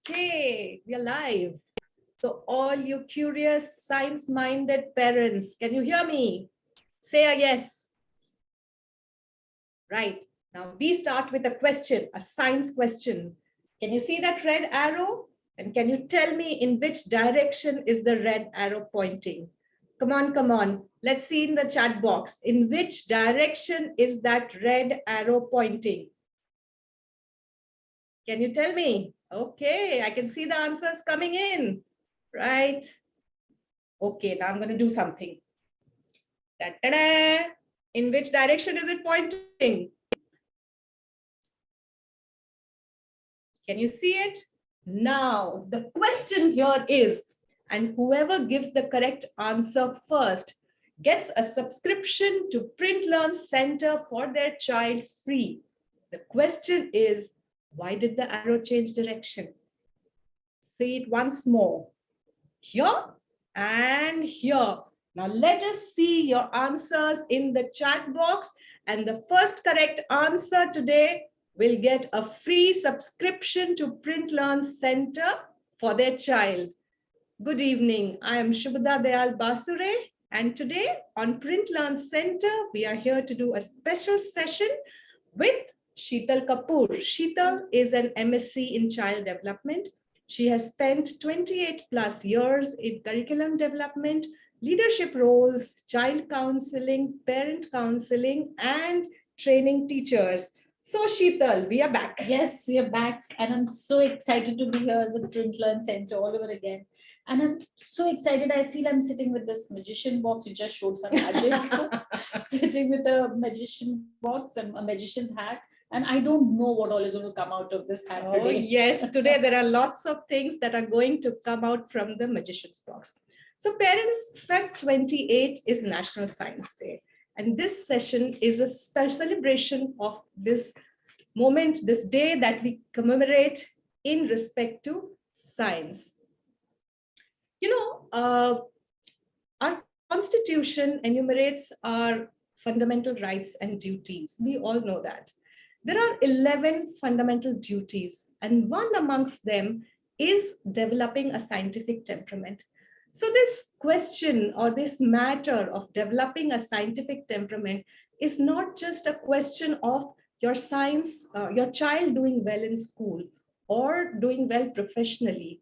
Okay, we are live. So all you curious, science-minded parents, can you hear me? Say a yes. Right. Now we start with a question, a science question. Can you see that red arrow? And can you tell me in which direction is the red arrow pointing? Come on, come on. Let's see in the chat box. In which direction is that red arrow pointing? Can you tell me? Okay, I can see the answers coming in. Right. Okay, now I'm going to do something. Da-da-da. In which direction is it pointing? Can you see it? Now, the question here is, and whoever gives the correct answer first gets a subscription to Print Learn Center for their child free. The question is, why did the arrow change direction? See it once more. Here and here. Now let us see your answers in the chat box, and the first correct answer today will get a free subscription to Print Learn Center for their child. Good evening. I am Shubhada Dayal Basure, and today on Print Learn Center, we are here to do a special session with Sheetal Kapoor. Sheetal is an MSc in child development. She has spent 28 plus years in curriculum development, leadership roles, child counseling, parent counseling, and training teachers. So Sheetal, we are back. Yes, we are back, and I'm so excited to be here with Print Learn Center all over again. And I'm so excited. I feel I'm sitting with this magician box. You just showed some magic. Sitting with a magician box and a magician's hat. And I don't know what all is going to come out of this hat today. Yes, today there are lots of things that are going to come out from the magician's box. So parents, Feb 28 is National Science Day. And this session is a special celebration of this moment, this day that we commemorate in respect to science. You know, our Constitution enumerates our fundamental rights and duties. We all know that. There are 11 fundamental duties, and one amongst them is developing a scientific temperament. So this question or this matter of developing a scientific temperament is not just a question of your your child doing well in school or doing well professionally.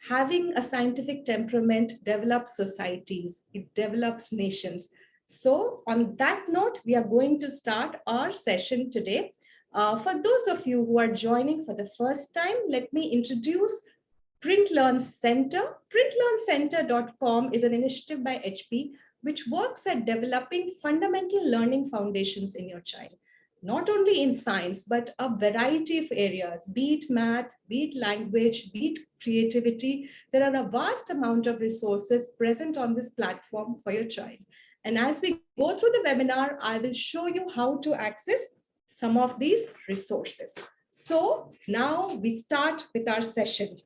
Having a scientific temperament develops societies, it develops nations. So on that note, we are going to start our session today. For those of you who are joining for the first time, let me introduce Print Learn Center. PrintLearnCenter.com is an initiative by HP which works at developing fundamental learning foundations in your child, not only in science, but a variety of areas, be it math, be it language, be it creativity. There are a vast amount of resources present on this platform for your child. And as we go through the webinar, I will show you how to access some of these resources. So now we start with our session.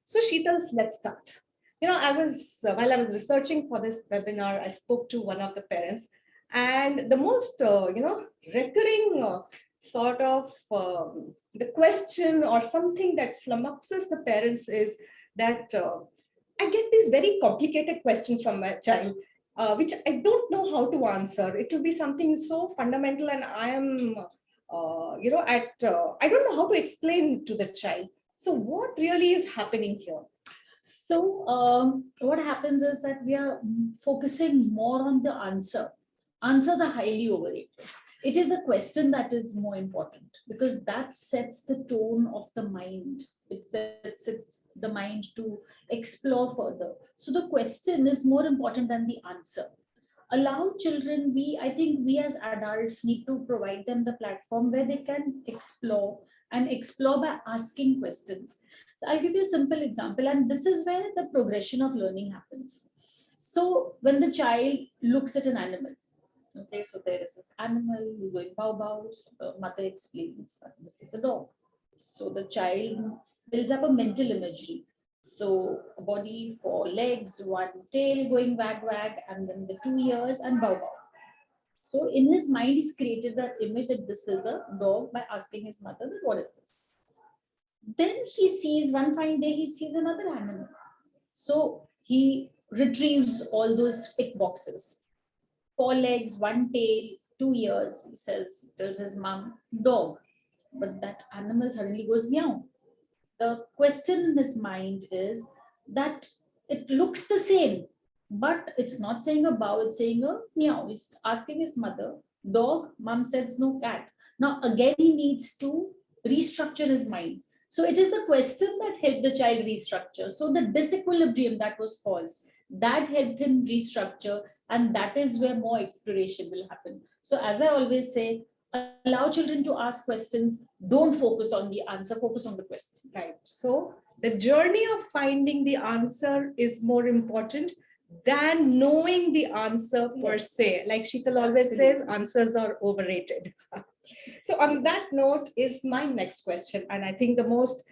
So Sheetal, let's start. You know, while I was researching for this webinar, I spoke to one of the parents, and the most, recurring sort of the question or something that flummoxes the parents is that I get these very complicated questions from my child, which I don't know how to answer. It will be something so fundamental, and I am, I don't know how to explain to the child. So what really is happening here? So what happens is that we are focusing more on the answer. Answers are highly overrated. It is the question that is more important because that sets the tone of the mind. It sets the mind to explore further. So the question is more important than the answer. Allow children, I think we as adults need to provide them the platform where they can explore by asking questions. So I'll give you a simple example, and this is where the progression of learning happens. So when the child looks at an animal, okay, so there is this animal who's going bow bow, so the mother explains that this is a dog. So the child builds up a mental imagery. So a body, 4 legs, 1 tail going wag wag, and then the 2 ears and bow bow. So in his mind, he's created that image that this is a dog by asking his mother, what is this? Then he sees one fine day, he sees another animal. So he retrieves all those tick boxes. 4 legs, 1 tail, 2 ears, he tells his mom, dog. But that animal suddenly goes meow. The question in his mind is that it looks the same, but it's not saying a bow, it's saying a meow. He's asking his mother, dog, mom says no, cat. Now again, he needs to restructure his mind. So it is the question that helped the child restructure. So the disequilibrium that was caused, that helped him restructure, and that is where more exploration will happen. So as I always say, allow children to ask questions. Don't focus on the answer, focus on the question. Right. So the journey of finding the answer is more important than knowing the answer per se. Like Sheetal always says, answers are overrated. So on that note is my next question. And I think the most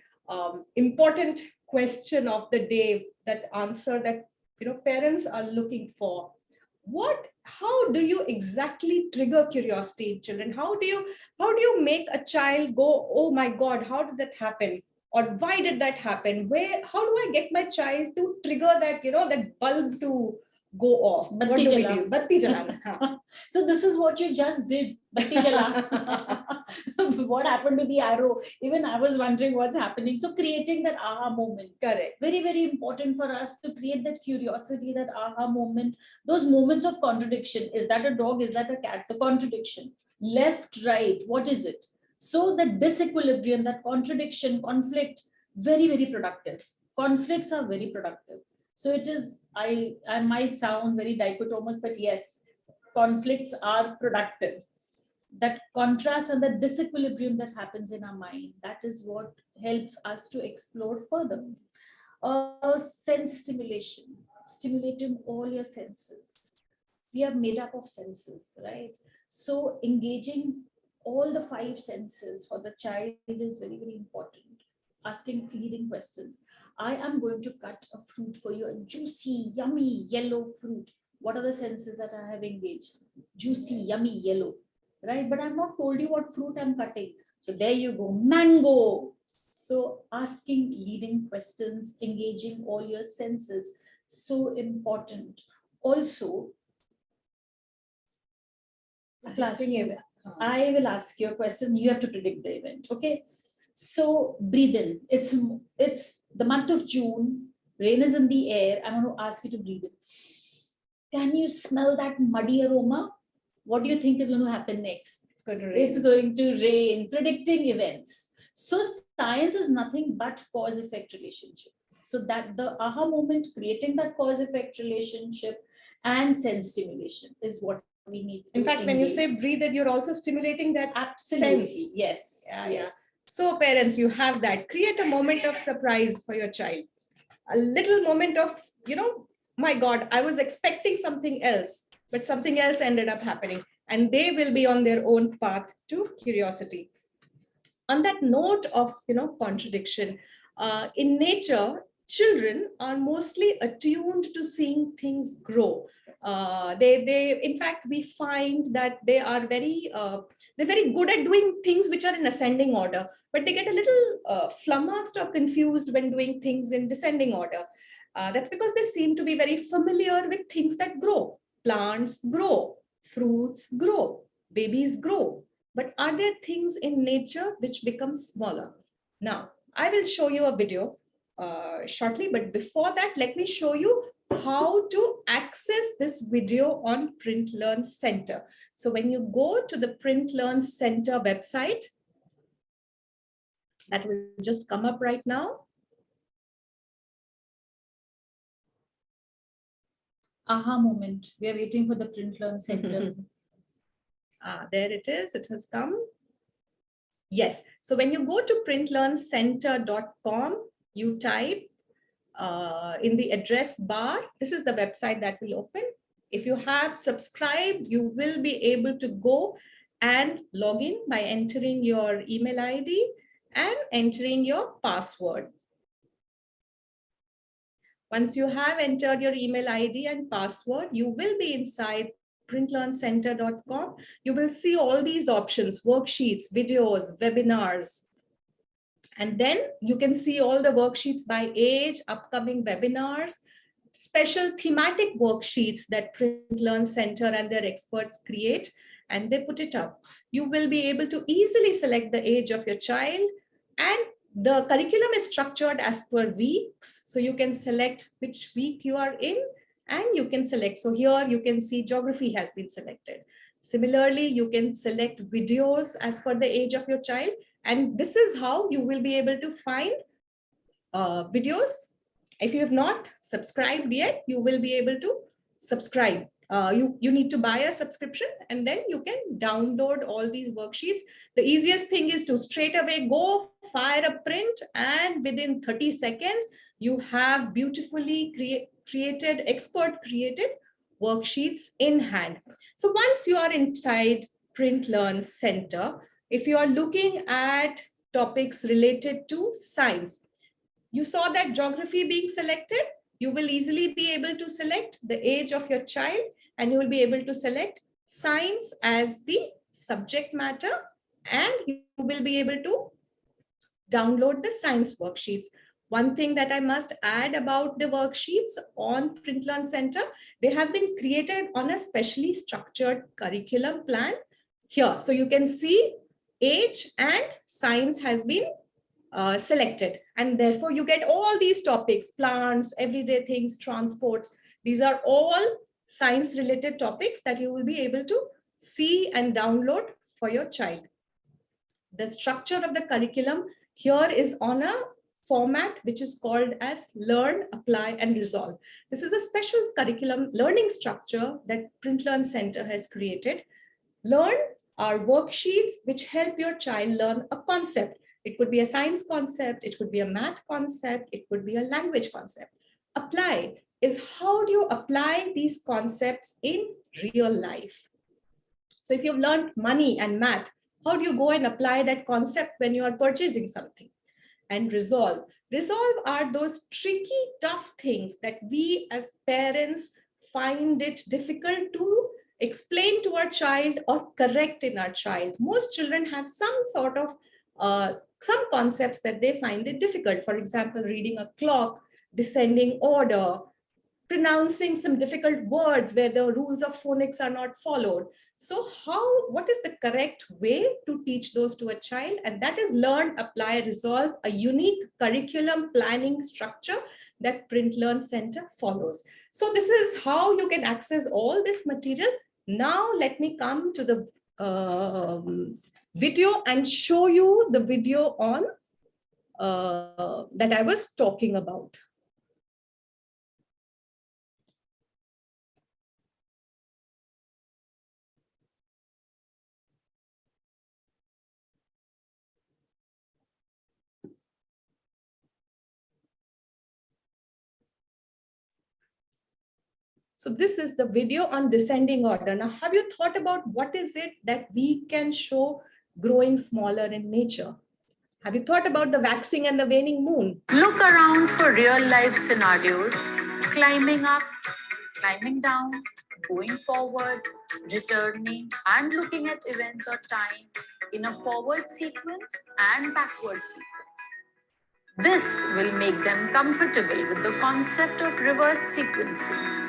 important question of the day, that answer that parents are looking for. How do you exactly trigger curiosity in children? How do you make a child go, oh my God, how did that happen? or why did that happen? How do I get my child to trigger that, that bulb to go off? What Batti do we jala. do? Batti jalana. Haan. So this is what you just did. Batti jala. What happened to the arrow? Even I was wondering what's happening. So creating that aha moment. Correct. Very, very important for us to create that curiosity, that aha moment, those moments of contradiction. Is that a dog? Is that a cat? The contradiction. Left, right, what is it? So that disequilibrium, that contradiction, conflict, very, very productive. Conflicts are very productive. So it is, I might sound very dichotomous, but yes, conflicts are productive. That contrast and the disequilibrium that happens in our mind, that is what helps us to explore further. Sense stimulation, stimulating all your senses. We are made up of senses, right? So engaging all the five senses for the child is very, very important. Asking leading questions. I am going to cut a fruit for you, a juicy, yummy, yellow fruit. What are the senses that I have engaged? Juicy, yummy, yellow, right? But I've not told you what fruit I'm cutting. So there you go, mango. So asking leading questions, engaging all your senses, so important. Also, I will ask you a question. You have to predict the event. Okay. So breathe in. It's the month of June. Rain is in the air. I'm going to ask you to breathe in. Can you smell that muddy aroma? What do you think is going to happen next? It's going to rain. It's going to rain. Predicting events. So science is nothing but cause-effect relationship. So that the aha moment, creating that cause-effect relationship and sense stimulation is what we need. In fact, when you say breathe it, you're also stimulating that absolutely sense. Yes. Yeah, yes. yeah. So parents, you have that. Create a moment of surprise for your child. A little moment of, my God, I was expecting something else, but something else ended up happening. And they will be on their own path to curiosity. On that note of, contradiction, in nature, children are mostly attuned to seeing things grow. In fact, we find that they're very good at doing things which are in ascending order, but they get a little flummoxed or confused when doing things in descending order. That's because they seem to be very familiar with things that grow. Plants grow, fruits grow, babies grow. But are there things in nature which become smaller? Now, I will show you a video shortly, but before that, let me show you how to access this video on Print Learn Center. So when you go to the Print Learn Center website, that will just come up right now. Aha moment. We are waiting for the Print Learn Center. There it is. It has come. Yes. So when you go to printlearncenter.com, you type in the address bar, this is the website that will open. If you have subscribed, you will be able to go and log in by entering your email ID and entering your password. Once you have entered your email ID and password, you will be inside printlearncenter.com. You will see all these options, worksheets, videos, webinars. And then you can see all the worksheets by age, upcoming webinars, special thematic worksheets that Print Learn Center and their experts create, and they put it up. You will be able to easily select the age of your child, and the curriculum is structured as per weeks. So you can select which week you are in and you can select. So here you can see geography has been selected. Similarly, you can select videos as per the age of your child. And this is how you will be able to find videos. If you have not subscribed yet, you will be able to subscribe. You need to buy a subscription and then you can download all these worksheets. The easiest thing is to straight away go fire a print, and within 30 seconds, you have beautifully created, expert created worksheets in hand. So once you are inside Print Learn Center, if you are looking at topics related to science, you saw that geography being selected, you will easily be able to select the age of your child and you will be able to select science as the subject matter, and you will be able to download the science worksheets. One thing that I must add about the worksheets on Print Learn Center, they have been created on a specially structured curriculum plan here. So you can see age and science has been selected, and therefore you get all these topics: plants, everyday things, transports. These are all science related topics that you will be able to see and download for your child. The structure of the curriculum here is on a format which is called as learn, apply, and resolve. This is a special curriculum learning structure that Print Learn Center has created. Learn are worksheets which help your child learn a concept. It could be a science concept, it could be a math concept, it could be a language concept. Apply is how do you apply these concepts in real life. So if you've learned money and math, how do you go and apply that concept when you are purchasing something? And resolve. Resolve are those tricky, tough things that we as parents find it difficult to explain to our child or correct in our child. Most children have some sort of some concepts that they find it difficult. For example, reading a clock, descending order, pronouncing some difficult words where the rules of phonics are not followed. So what is the correct way to teach those to a child? And that is learn, apply, resolve, a unique curriculum planning structure that Print Learn Center follows. So this is how you can access all this material. Now let me come to the video and show you the video on that I was talking about. So this is the video on descending order. Now, have you thought about what is it that we can show growing smaller in nature? Have you thought about the waxing and the waning moon? Look around for real life scenarios: climbing up, climbing down, going forward, returning, and looking at events or time in a forward sequence and backward sequence. This will make them comfortable with the concept of reverse sequencing.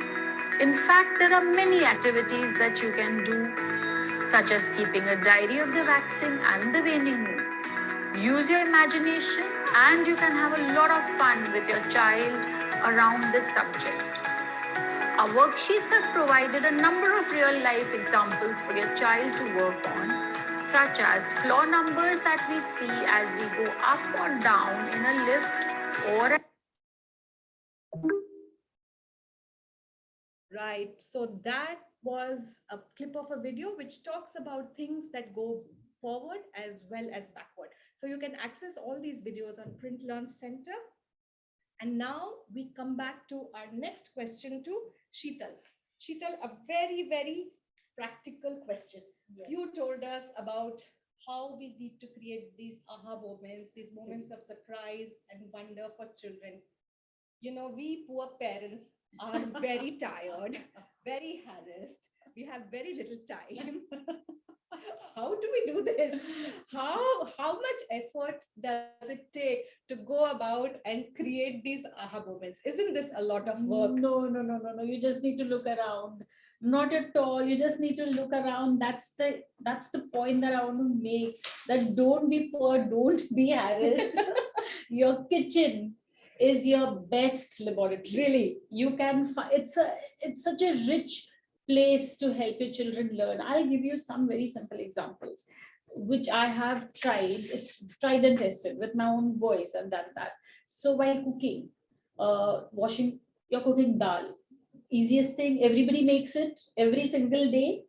In fact, there are many activities that you can do, such as keeping a diary of the waxing and the waning moon. Use your imagination and you can have a lot of fun with your child around this subject. Our worksheets have provided a number of real-life examples for your child to work on, such as floor numbers that we see as we go up or down in a lift or Right. So that was a clip of a video which talks about things that go forward as well as backward. So you can access all these videos on Print Learn Center. And now we come back to our next question to Sheetal. Sheetal, a very, very practical question. Yes. You told us about how we need to create these aha moments, these moments of surprise and wonder for children. You know, we poor parents are very tired, very harassed. We have very little time. How do we do this? How much effort does it take to go about and create these aha moments? Isn't this a lot of work? No. You just need to look around. Not at all. You just need to look around. That's the point that I want to make. That don't be poor, don't be harassed. Your kitchen is your best laboratory. Really? You can it's such a rich place to help your children learn. I'll give you some very simple examples which I have tried. It's tried and tested with my own boys. I've done that. So while cooking, you're cooking dal. Easiest thing, everybody makes it every single day.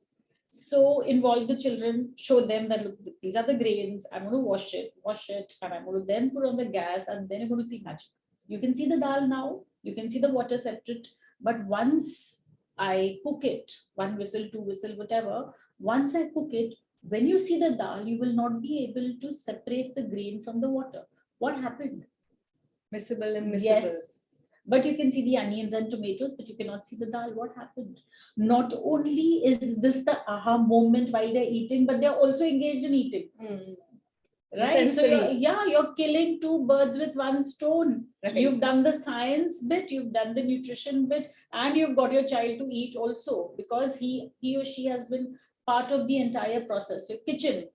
So involve the children, show them that look, these are the grains. I'm going to wash it, and I'm going to then put on the gas, and then you're going to see magic. You can see the dal now, you can see the water separate, but once I cook it, one whistle, two whistle, whatever, once I cook it, when you see the dal, you will not be able to separate the grain from the water. What happened? Miscible and miscible. Yes. But you can see the onions and tomatoes, but you cannot see the dal. What happened? Not only is this the aha moment while they're eating, but they're also engaged in eating. Right. So Sensory. you're killing two birds with one stone. Right. You've done the science bit, you've done the nutrition bit, and you've got your child to eat also, because he or she has been part of the entire process. So kitchen,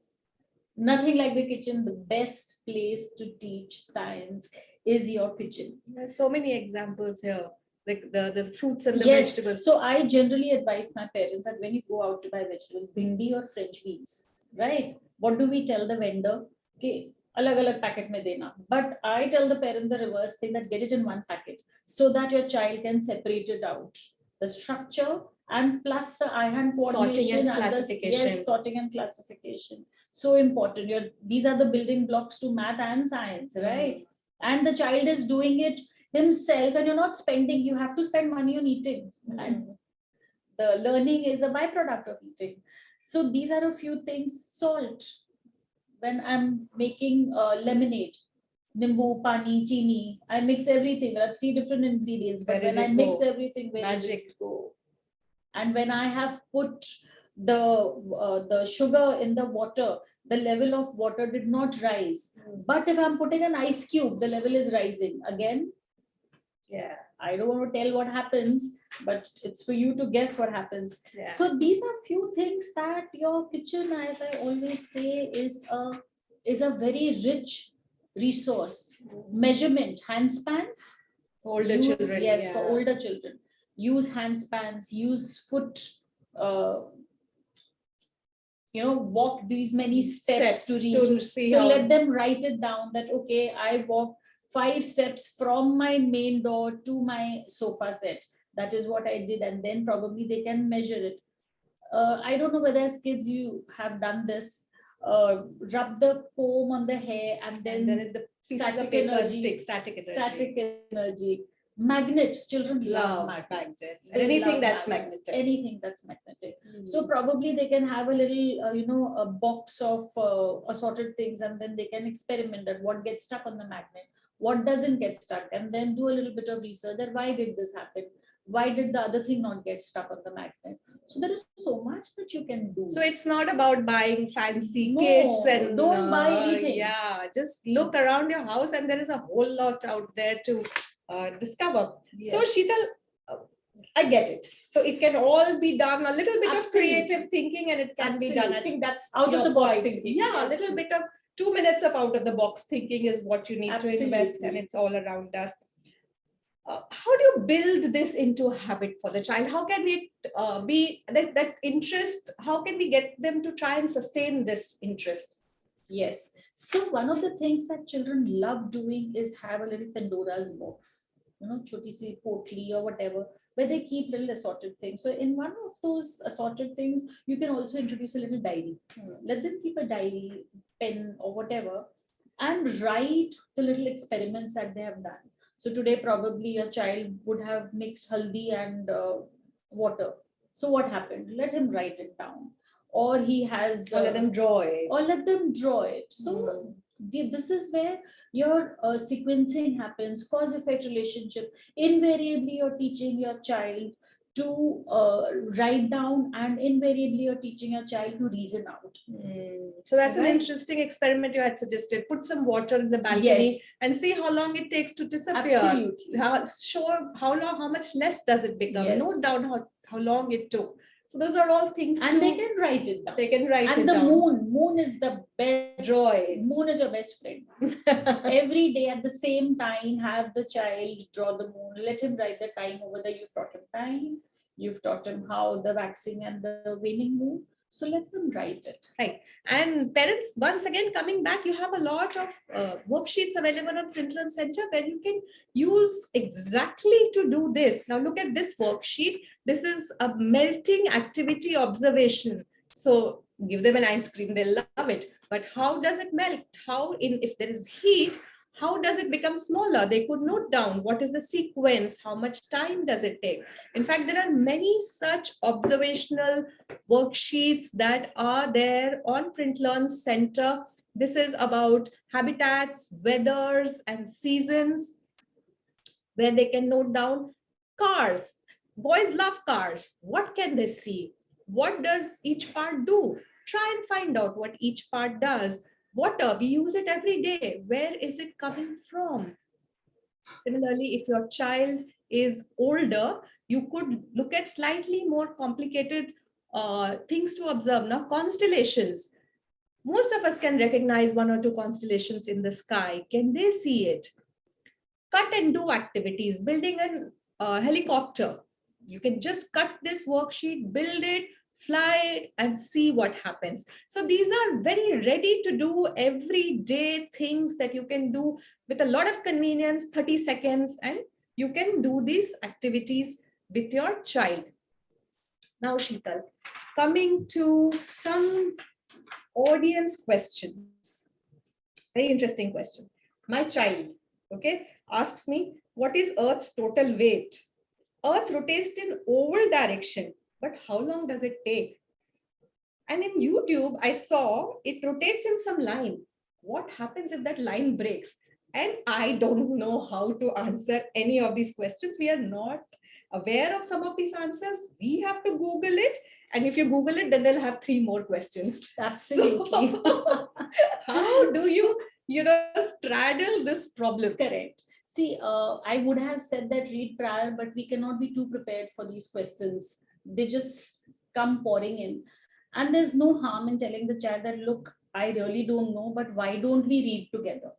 nothing like the kitchen. The best place to teach science is your kitchen. There's so many examples here, like the fruits and the Yes. vegetables. So I generally advise my parents that when you go out to buy vegetables, bhindi or French beans, right? What do we tell the vendor? Okay, alag packet mein dena. But I tell the parent the reverse thing, that get it in one packet so that your child can separate it out. The structure and plus the eye-hand coordination Sorting and and classification. yes, sorting and classification. So important. These are the building blocks to math and science, right? And the child is doing it himself, and you're not spending, you have to spend money on eating, and the learning is a byproduct of eating. So these are a few things. Salt, when I'm making lemonade, nimbu, pani, chini, I mix everything. There are 3 different ingredients, but Where when did I it mix go? everything, where did Magic. it go? And when I have put the sugar in the water, the level of water did not rise. But if I'm putting an ice cube, the level is rising again. Yeah. I don't want to tell what happens, but it's for you to guess what happens. Yeah. So these are few things that your kitchen, as I always say, is a very rich resource. Measurement, handspans. Older children. Yes, yeah. for older children. Use handspans, use foot, walk these many steps to reach. To see So how. let them write it down that, okay, I walk 5 steps from my main door to my sofa set. That is what I did. And then probably they can measure it. I don't know whether as kids you have done this. Rub the comb on the hair and then the pieces of static paper energy. stick, static energy. Static energy. Magnet. Children love magnets. And They anything love that's magnets. magnetic. Anything that's magnetic. So probably they can have a little, a box of assorted things, and then they can experiment that what gets stuck on the magnet, what doesn't get stuck, and then do a little bit of research that why did this happen? Why did the other thing not get stuck on the magnet? So there is so much that you can do. So it's not about buying fancy No, kits and don't buy anything. Yeah, just look around your house and there is a whole lot out there to discover. Yes. So Sheetal, I get it. So it can all be done, a little bit Absolutely. of creative thinking, and it can be done. I think that's Out of the box point. thinking. Yeah, Yes. a little bit of 2 minutes of out of the box thinking is what you need to invest, and Absolutely. it's all around us. How do you build this into a habit for the child? How can it be that interest? How can we get them to try and sustain this interest? Yes. So one of the things that children love doing is have a little Pandora's box, choti si potli or whatever, where they keep little assorted things. So in one of those assorted things, you can also introduce a little diary. Let them keep a diary, pen or whatever, and write the little experiments that they have done. So today probably a child would have mixed haldi and water. So what happened? Let him write it down. Or he has... Or let them draw it. Or let them draw it. So this is where your sequencing happens, cause-effect relationship. Invariably, you're teaching your child to write down, and invariably you're teaching your child to reason out. So that's an Right. interesting experiment you had suggested. Put some water in the balcony and see how long it takes to disappear. Absolutely. How much less does it become? Yes. Note down how long it took. So those are all things And they can write it down. they can write And it the down. moon is the best. Draw it. Moon is your best friend. Every day at the same time, have the child draw the moon. Let him write the time over there. You've taught him time. You've taught him how the waxing and the waning moon. So let them write it. Right. And parents, once again, coming back, you have a lot of worksheets available on Printlearn Center where you can use exactly to do this. Now look at this worksheet. This is a melting activity observation. So give them an ice cream, they'll love it. But how does it melt? If there is heat, how does it become smaller? They could note down what is the sequence, how much time does it take. In fact, there are many such observational worksheets that are there on Printlearn Center. This is about habitats, weathers, and seasons, where they can note down cars. Boys love cars. What can they see? What does each part do? Try and find out what each part does. Water, we use it every day. Where is it coming from? Similarly, if your child is older, you could look at slightly more complicated things to observe. Now, constellations. Most of us can recognize one or two constellations in the sky. Can they see it? Cut and do activities, building a helicopter. You can just cut this worksheet, build it, fly it, and see what happens. So these are very ready to do everyday things that you can do with a lot of convenience, 30 seconds, and you can do these activities with your child. Now, Sheetal, coming to some audience questions. Very interesting question. My child, okay, asks me, what is Earth's total weight? Earth rotates in oval direction, but how long does it take? And in YouTube, I saw it rotates in some line. What happens if that line breaks? And I don't know how to answer any of these questions. We are not aware of some of these answers. We have to Google it. And if you Google it, then they'll have 3 more questions. Absolutely. So, how do you straddle this problem? Correct. See, I would have said that read prior, but we cannot be too prepared for these questions. They just come pouring in. And there's no harm in telling the child that, look, I really don't know, but why don't we read together?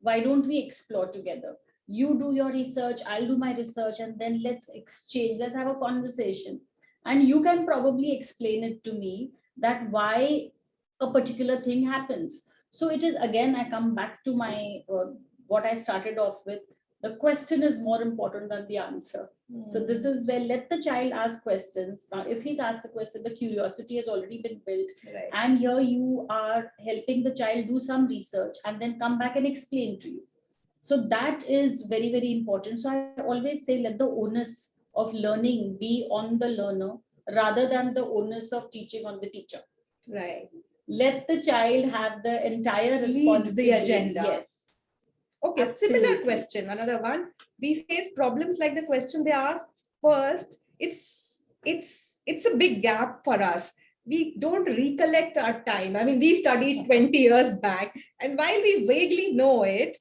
Why don't we explore together? You do your research, I'll do my research, and then let's exchange, let's have a conversation. And you can probably explain it to me that why a particular thing happens. So it is, again, I come back to my what I started off with. The question is more important than the answer. So this is where let the child ask questions. Now, if he's asked the question, the curiosity has already been built. Right. And here you are helping the child do some research and then come back and explain to you. So that is very, very important. So I always say, let the onus of learning be on the learner rather than the onus of teaching on the teacher. Right. Let the child have the entire Lead responsibility. the agenda. Yes. Okay, Absolutely. similar question, another one. We face problems like the question they asked first. It's a big gap for us. We don't recollect our time. I mean, we studied 20 years back, and while we vaguely know it,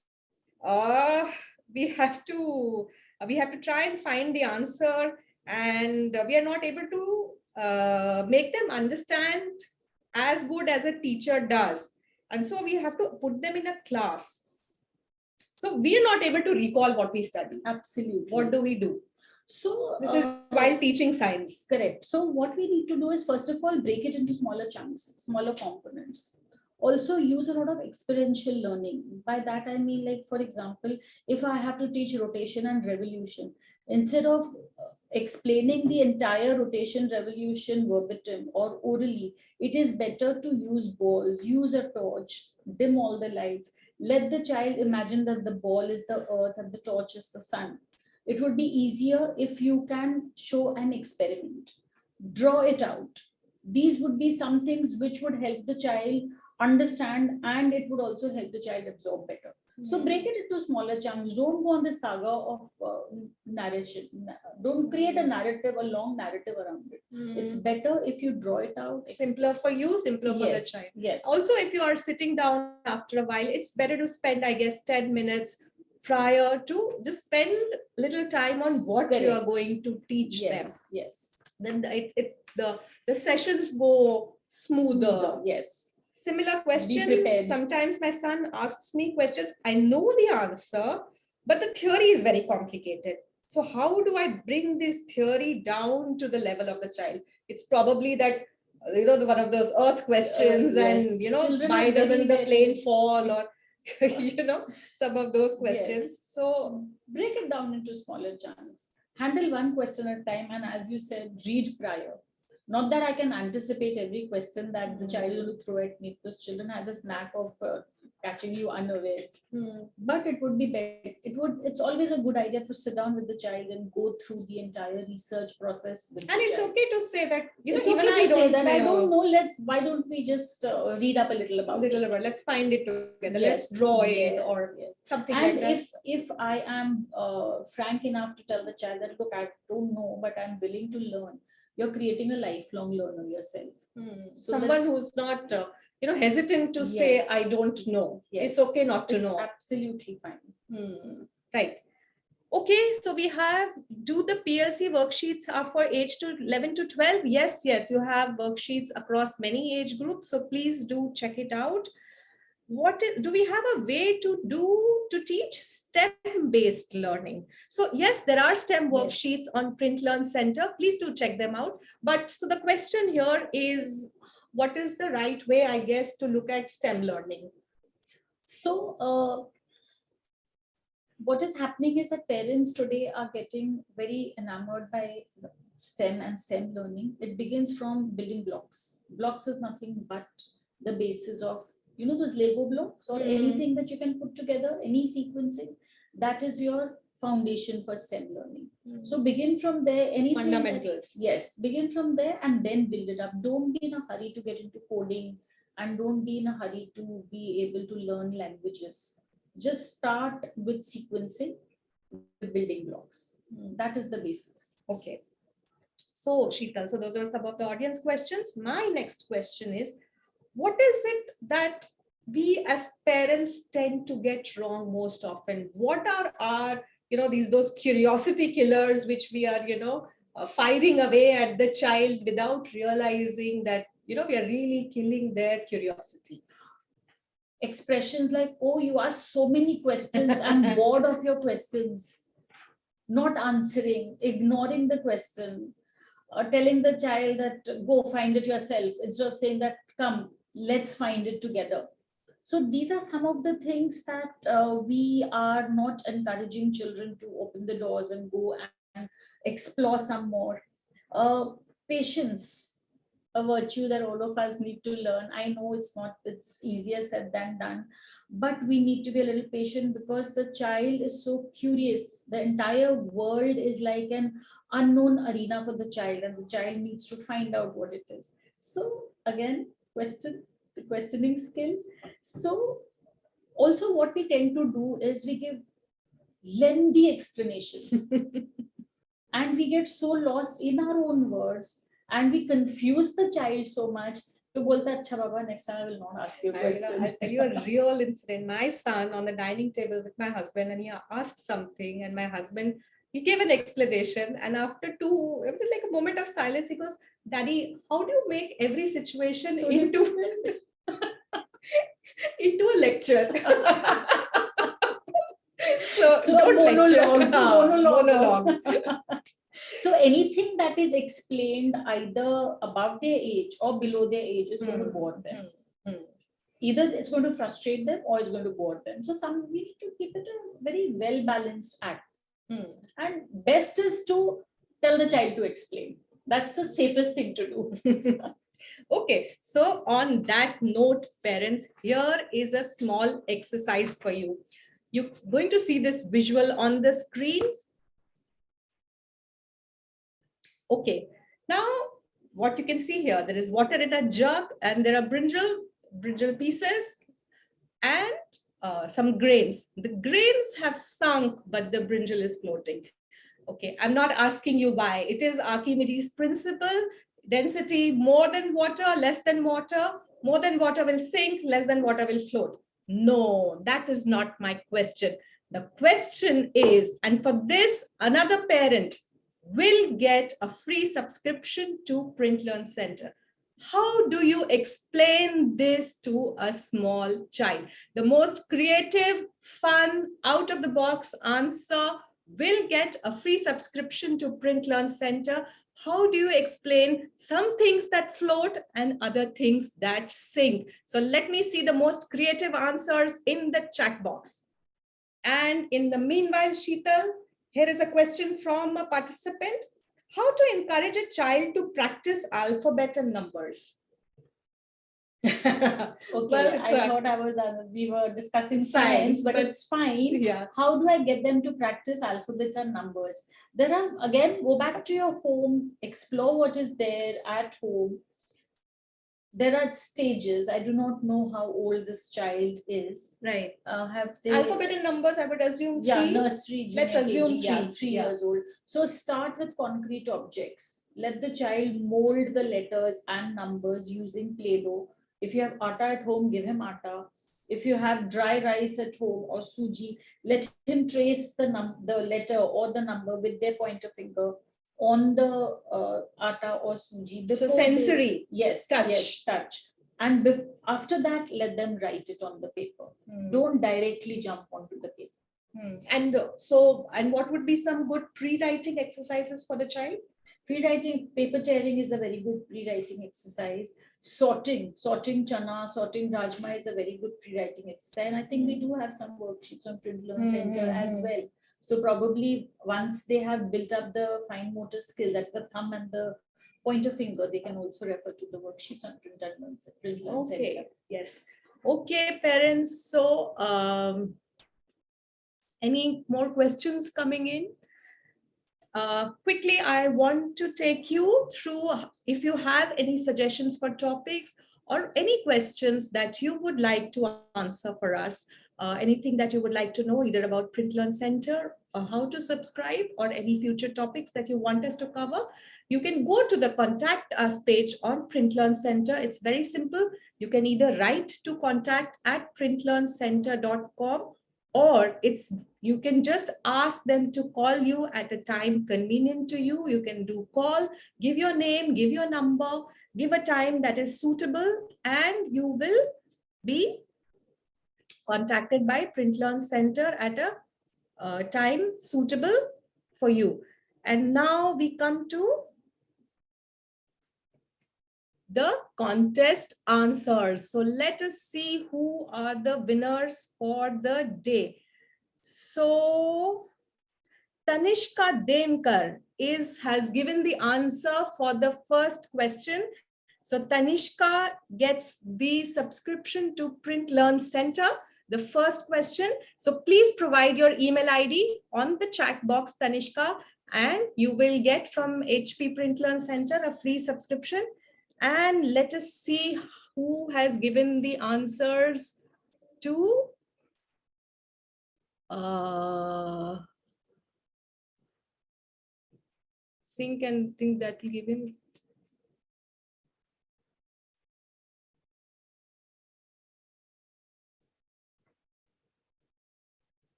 we have to try and find the answer, and we are not able to make them understand as good as a teacher does. And so we have to put them in a class. So we are not able to recall what we studied. Absolutely. What do we do? So This is while teaching science. correct. So what we need to do is, first of all, break it into smaller chunks, smaller components. Also use a lot of experiential learning. By that I mean, like, for example, if I have to teach rotation and revolution, instead of explaining the entire rotation revolution verbatim or orally, it is better to use balls, use a torch, dim all the lights. Let the child imagine that the ball is the earth and the torch is the sun. It would be easier if you can show an experiment, draw it out. These would be some things which would help the child understand, and it would also help the child absorb better. So break it into smaller chunks. Don't go on the saga of narration. Don't create a narrative, a long narrative around it. It's better if you draw it out. Simpler for you, simpler for the child. Yes. Also, if you are sitting down after a while, it's better to spend, I guess, 10 minutes prior to just spend little time on what you are going to teach them. Yes. Then the sessions go smoother. Yes. Similar questions. Sometimes my son asks me questions. I know the answer, but the theory is very complicated. So how do I bring this theory down to the level of the child? It's probably that, one of those earth questions, and, Children why are doesn't the very, plane fall, or, some of those questions. So break it down into smaller chunks. Handle one question at a time. And as you said, read prior. Not that I can anticipate every question that the child will throw at me, because children have this knack of catching you unawares. But it would be better. It's always a good idea to sit down with the child and go through the entire research process. And it's okay to say that, it's even okay I to say don't that know. I don't know. Why don't we just read up a little about it? Let's find it together. Let's draw it or something like that. And if I am frank enough to tell the child that, look, I don't know, but I'm willing to learn, you're creating a lifelong learner yourself. Someone who's not hesitant to say, Yes. I don't know. Yes. It's okay not to It's know. absolutely fine. Right. Okay, so we have, do the PLC worksheets are for age to 11 to 12? Yes, you have worksheets across many age groups. So please do check it out. Do we have a way to teach STEM-based learning? So yes, there are STEM Yes. worksheets on Print Learn Center. Please do check them out. But so the question here is, what is the right way, I guess, to look at STEM learning? So what is happening is that parents today are getting very enamored by STEM and STEM learning. It begins from building blocks. Blocks is nothing but the basis of, those Lego blocks or anything that you can put together, any sequencing. That is your foundation for STEM learning. So begin from there. Anything Fundamentals. Yes, begin from there and then build it up. Don't be in a hurry to get into coding, and don't be in a hurry to be able to learn languages. Just start with sequencing, with building blocks. That is the basis. Okay. So Sheetal, so those are some of the audience questions. My next question is, what is it that we as parents tend to get wrong most often? What are our, those curiosity killers which we are, firing away at the child without realizing that, we are really killing their curiosity? Expressions like, oh, you ask so many questions, I'm bored of your questions, not answering, ignoring the question, telling the child that go find it yourself, instead of saying that, come, let's find it together. So these are some of the things that we are not encouraging children to open the doors and go and explore some more. Patience, a virtue that all of us need to learn. I know it's easier said than done, but we need to be a little patient because the child is so curious. The entire world is like an unknown arena for the child, and the child needs to find out what it is. So again, the questioning skill. So also what we tend to do is we give lengthy explanations and we get so lost in our own words and we confuse the child so much. To bolta, acha baba, next time I will not ask you a question. I'll tell you a real incident. My son on the dining table with my husband, and he asked something, and my husband, he gave an explanation, and after like a moment of silence, he goes, Daddy, how do you make every situation So into a lecture? So don't monologue. So anything that is explained either above their age or below their age is going to bore them. Either it's going to frustrate them or it's going to bore them. So we need to keep it a very well balanced act. And best is to tell the child to explain. That's the safest thing to do. Okay, so on that note, parents, here is a small exercise for you. You're going to see this visual on the screen. Okay, now what you can see here, there is water in a jug and there are brinjal pieces and some grains. The grains have sunk, but the brinjal is floating. Okay, I'm not asking you why. It is Archimedes' principle. Density more than water, less than water. More than water will sink, less than water will float. No, that is not my question. The question is, and for this, another parent will get a free subscription to Print Learn Center. How do you explain this to a small child? The most creative, fun, out-of-the-box answer will get a free subscription to Print Learn Center. How do you explain some things that float and other things that sink? So let me see the most creative answers in the chat box. And in the meanwhile, Sheetal, here is a question from a participant. How to encourage a child to practice alphabet and numbers? Okay, well, I thought we were discussing science, but it's fine. Yeah. How do I get them to practice alphabets and numbers? There are, again, go back to your home, explore what is there at home. There are stages. I do not know how old this child is. Right. Have they alphabet and numbers? I would assume 3. Yeah, nursery. Let's assume 3. Yeah, 3 years old. So start with concrete objects. Let the child mold the letters and numbers using Play-Doh. If you have atta at home, give him atta. If you have dry rice at home or suji, let him trace the letter or the number with their pointer finger on the atta or suji. So sensory. Yes, touch. Yes, touch. And after that, let them write it on the paper. Don't directly jump onto the paper. And what would be some good pre-writing exercises for the child? Pre-writing, paper tearing is a very good pre-writing exercise. Sorting chana, sorting rajma is a very good pre-writing exercise. And I think we do have some worksheets on Print Learn Center as well. So probably once they have built up the fine motor skill, that's the thumb and the pointer finger, they can also refer to the worksheets on Print Learn Center. Yes. Okay, parents. So any more questions coming in? Quickly, I want to take you through, if you have any suggestions for topics or any questions that you would like to answer for us, anything that you would like to know either about Print Learn Center or how to subscribe or any future topics that you want us to cover, you can go to the contact us page on Print Learn Center. It's very simple. You can either write to contact@printlearncenter.com, or you can just ask them to call you at a time convenient to you. You can do call, give your name, give your number, give a time that is suitable, and you will be contacted by Print Learn Center at a time suitable for you. And now we come to the contest answers. So let us see who are the winners for the day. So Tanishka Denkar has given the answer for the first question. So Tanishka gets the subscription to Print Learn Center, the first question. So please provide your email ID on the chat box, Tanishka, and you will get from HP Print Learn Center a free subscription. And let us see who has given the answers to think that will give him.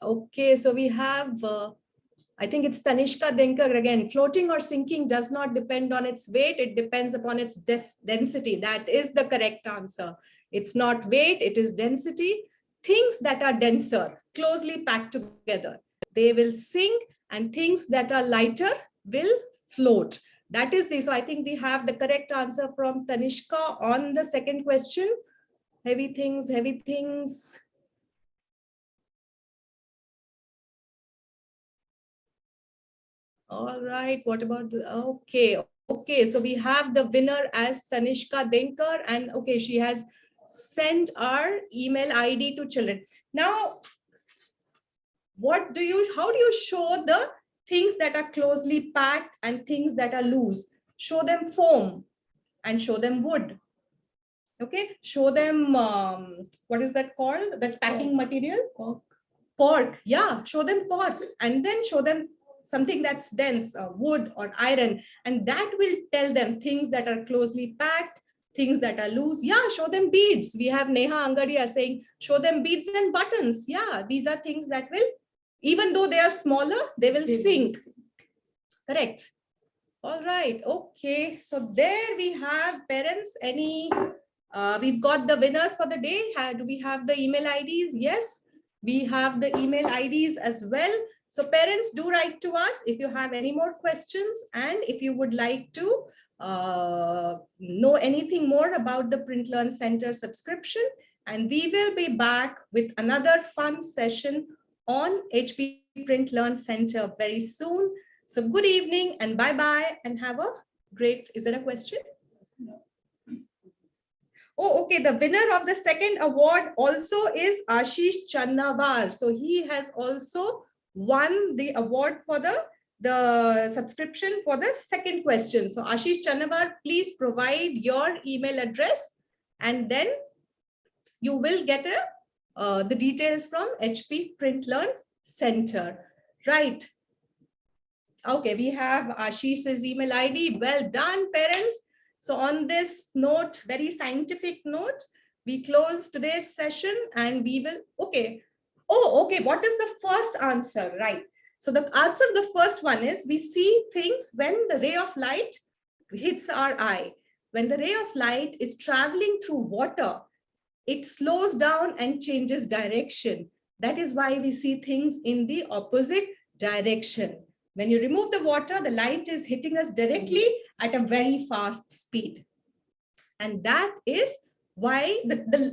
Okay, so we have, I think it's Tanishka Denkar again. Floating or sinking does not depend on its weight. It depends upon its density. That is the correct answer. It's not weight, it is density. Things that are denser, closely packed together, they will sink, and things that are lighter will float. That is so I think we have the correct answer from Tanishka on the second question. Heavy things, heavy things. All right, what about the, okay, so we have the winner as Tanishka Denkar, and okay, she has sent our email ID to children. Now, how do you show the things that are closely packed and things that are loose? Show them foam and show them wood. Okay, show them, what is that called? That packing material? Cork, yeah, show them cork, and then show them something that's dense, wood or iron, and that will tell them things that are closely packed, things that are loose. Yeah, show them beads. We have Neha Angadia saying, show them beads and buttons. Yeah, these are things that will, even though they are smaller, they will sink. Correct. All right. Okay. So there we have, parents. We've got the winners for the day. Do we have the email IDs? Yes, we have the email IDs as well. So parents, do write to us if you have any more questions, and if you would like to know anything more about the Print Learn Center subscription. And we will be back with another fun session on HP Print Learn Center very soon. So good evening and bye-bye, and have a great, is there a question? No. Oh, okay. The winner of the second award also is Ashish Channawar. So he has also won the award for the subscription for the second question. So Ashish Channawar, please provide your email address, and then you will get the details from HP Print Learn center. Right. Okay, we have Ashish's email ID. Well done, parents. So on this note, very scientific note, we close today's session and we will, okay. Oh, okay, what is the first answer? Right. So the answer, the first one is, we see things when the ray of light hits our eye. When the ray of light is traveling through water, it slows down and changes direction. That is why we see things in the opposite direction. When you remove the water, the light is hitting us directly at a very fast speed. And that is why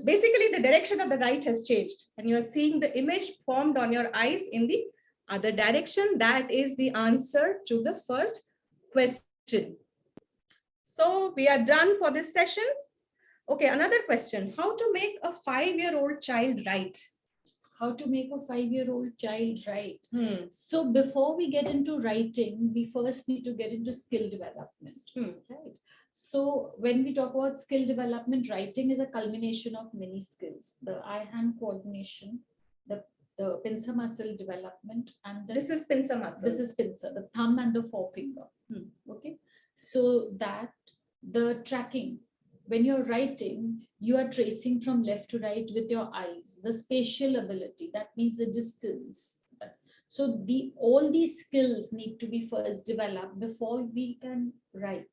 basically the direction of the light has changed. And you're seeing the image formed on your eyes in the other direction. That is the answer to the first question. So we are done for this session. Okay, another question. How to make a 5-year-old child write? How to make a 5-year-old child write? So before we get into writing, we first need to get into skill development. Right. So when we talk about skill development, writing is a culmination of many skills: the eye-hand coordination, the pincer muscle development, and this is pincer muscle. This is pincer, the thumb and the forefinger. Okay. So that the tracking, when you're writing, you are tracing from left to right with your eyes. The spatial ability, that means the distance. So all these skills need to be first developed before we can write.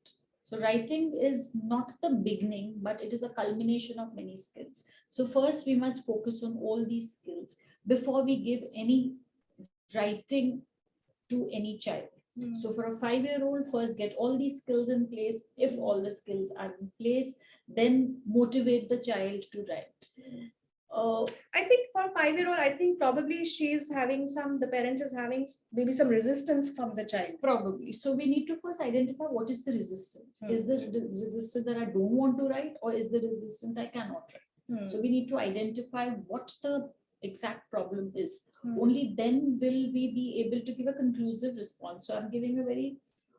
So writing is not the beginning, but it is a culmination of many skills. So first we must focus on all these skills before we give any writing to any child. So for a 5-year-old, first get all these skills in place. If all the skills are in place, then motivate the child to write. I think for a 5-year-old, I think probably she's having the parent is having maybe some resistance from the child. Probably. So we need to first identify what is the resistance. Is the resistance that I don't want to write, or is the resistance I cannot write? So we need to identify what the exact problem is. Only then will we be able to give a conclusive response. So I'm giving a very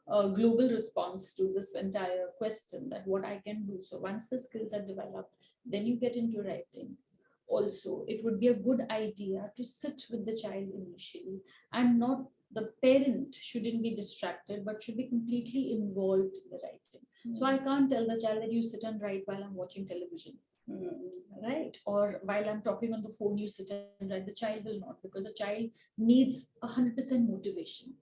global response to this entire question, that what I can do. So once the skills are developed, then you get into writing. Also, it would be a good idea to sit with the child initially, and not the parent shouldn't be distracted, but should be completely involved in the writing. So I can't tell the child that you sit and write while I'm watching television. Right? Or while I'm talking on the phone, you sit and write. The child will not, because a child needs 100% motivation.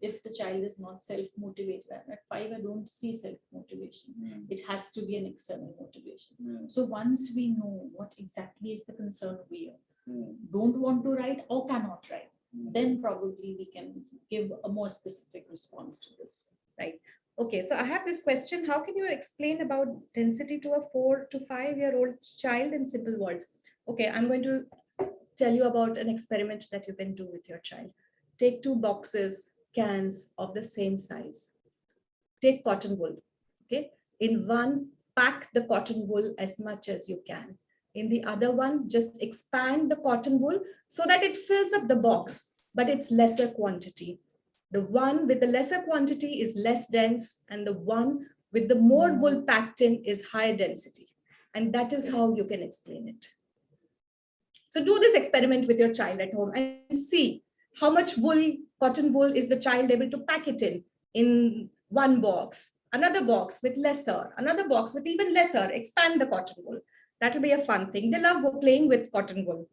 If the child is not self-motivated, at 5, I don't see self-motivation. It has to be an external motivation. So once we know what exactly is the concern we don't want to write or cannot write, then probably we can give a more specific response to this. Right. Okay, so I have this question. How can you explain about density to a 4 to 5-year-old child in simple words? Okay, I'm going to tell you about an experiment that you can do with your child. Take 2 cans of the same size. Take cotton wool. Okay, in one, pack the cotton wool as much as you can. In the other one, just expand the cotton wool so that it fills up the box, but it's lesser quantity. The one with the lesser quantity is less dense, and the one with the more wool packed in is higher density. And that is how you can explain it. So do this experiment with your child at home and see how much cotton wool is the child able to pack it in one box, another box with lesser, another box with even lesser. Expand the cotton wool. That will be a fun thing. They love playing with cotton wool.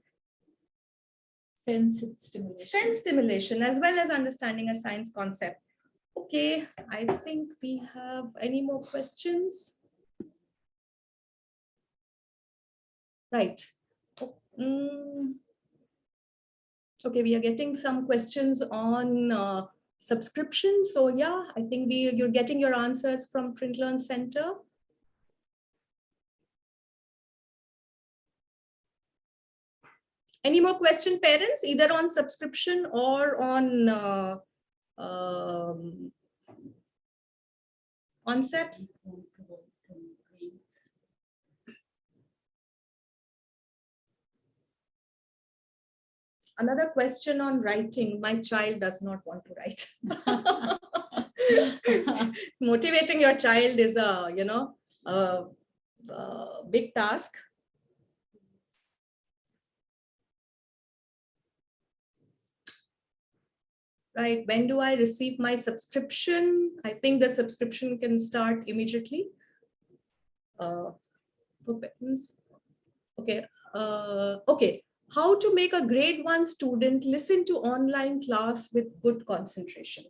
Sense stimulation. Sense stimulation, as well as understanding a science concept. Okay, I think we have any more questions? Right. Okay, we are getting some questions on subscription. So yeah, I think you're getting your answers from Print Learn Center. Any more question, parents, either on subscription or on concepts? Another question on writing. My child does not want to write. Motivating your child is a big task. right? When do I receive my subscription? I think the subscription can start immediately. For parents. Okay. Okay. How to make a grade 1 student listen to online class with good concentration?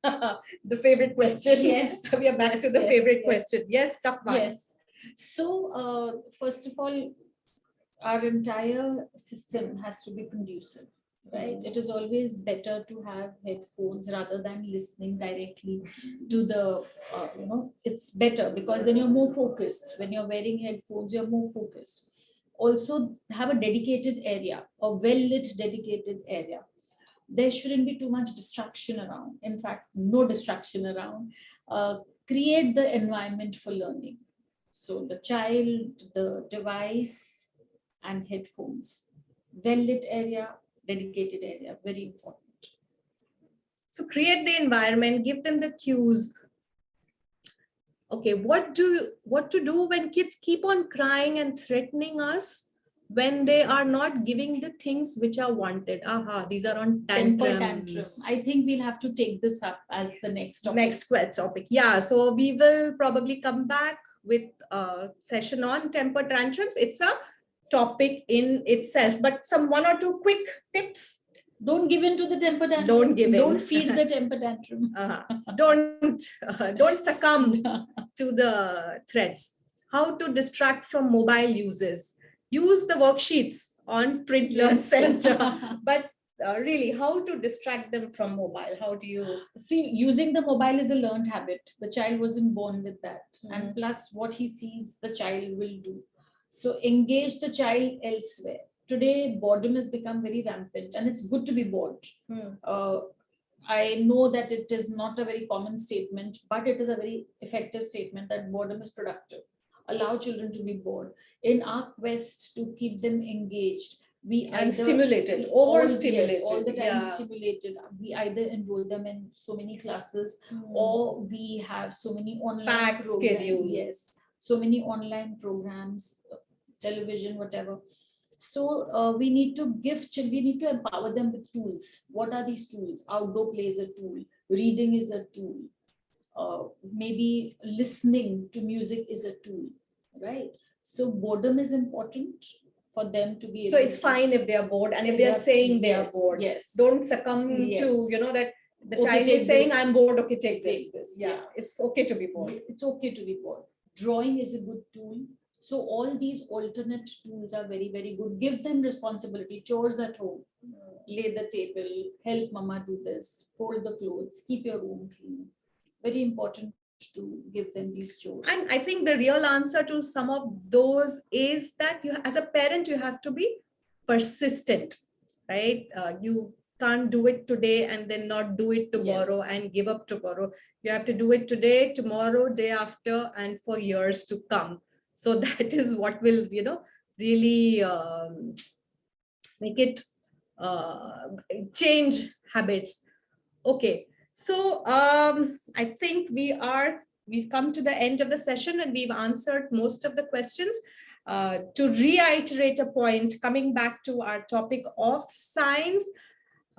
The favorite question. Yes. We are back to the favorite question. Yes, tough one. Yes. So, first of all, our entire system has to be conducive, right? It is always better to have headphones rather than listening directly to the, it's better because then you're more focused. When you're wearing headphones, you're more focused. Also, have a dedicated area, a well-lit dedicated area. There shouldn't be too much distraction around. In fact, no distraction around. Create the environment for learning. So the child, the device, and headphones. Well-lit area, dedicated area, very important. So create the environment, give them the cues. Okay, what to do when kids keep on crying and threatening us when they are not giving the things which are wanted? These are on Temper tantrums. tantrum. I think we'll have to take this up as the next topic. Next topic. Yeah, so we will probably come back with a session on temper tantrums. It's a topic in itself, but some 1 or 2 quick tips. Don't give in to the temper tantrum. Don't give in. Don't feed the temper tantrum. Don't succumb to the threats. How to distract from mobile uses. Use the worksheets on Print Learn Center. But really, how to distract them from mobile? How do you see? Using the mobile is a learned habit. The child wasn't born with that, and plus, what he sees, the child will do. So engage the child elsewhere. Today, boredom has become very rampant, and it's good to be bored. I know that it is not a very common statement, but it is a very effective statement that boredom is productive. Allow children to be bored. In our quest to keep them engaged, we stimulated, overstimulated, all the time stimulated. We either enroll them in so many classes, or we have so many online packed schedule. Yes, so many online programs, television, whatever. So we need to empower them with tools. What are these tools? Outdoor play is a tool. Reading is a tool. Maybe listening to music is a tool, right? So boredom is important for them to be able. So it's fine if they are bored, and if they are saying they are bored. Yes. Don't succumb to that the child is saying, "I'm bored." Okay, take this. Yeah, it's okay to be bored. It's okay to be bored. Drawing is a good tool. So all these alternate tools are very, very good. Give them responsibility, chores at home. Lay the table, help mama do this, fold the clothes, keep your room clean. Very important to give them these chores. And I think the real answer to some of those is that you, as a parent, you have to be persistent, right? You can't do it today and then not do it tomorrow and give up tomorrow. You have to do it today, tomorrow, day after, and for years to come. So that is what will, really make it change habits. Okay. So I think we've come to the end of the session, and we've answered most of the questions. To reiterate a point, coming back to our topic of science,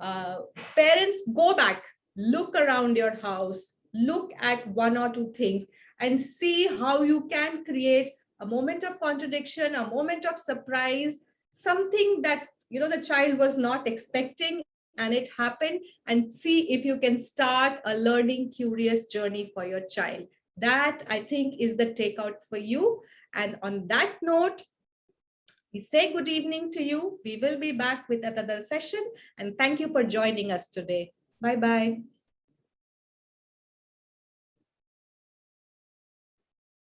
parents, go back, look around your house, look at 1 or 2 things, and see how you can create a moment of contradiction, a moment of surprise, something that the child was not expecting and it happened, and see if you can start a learning curious journey for your child. That, I think, is the takeout for you. And on that note, we say good evening to you. We will be back with another session, and thank you for joining us today. Bye-bye.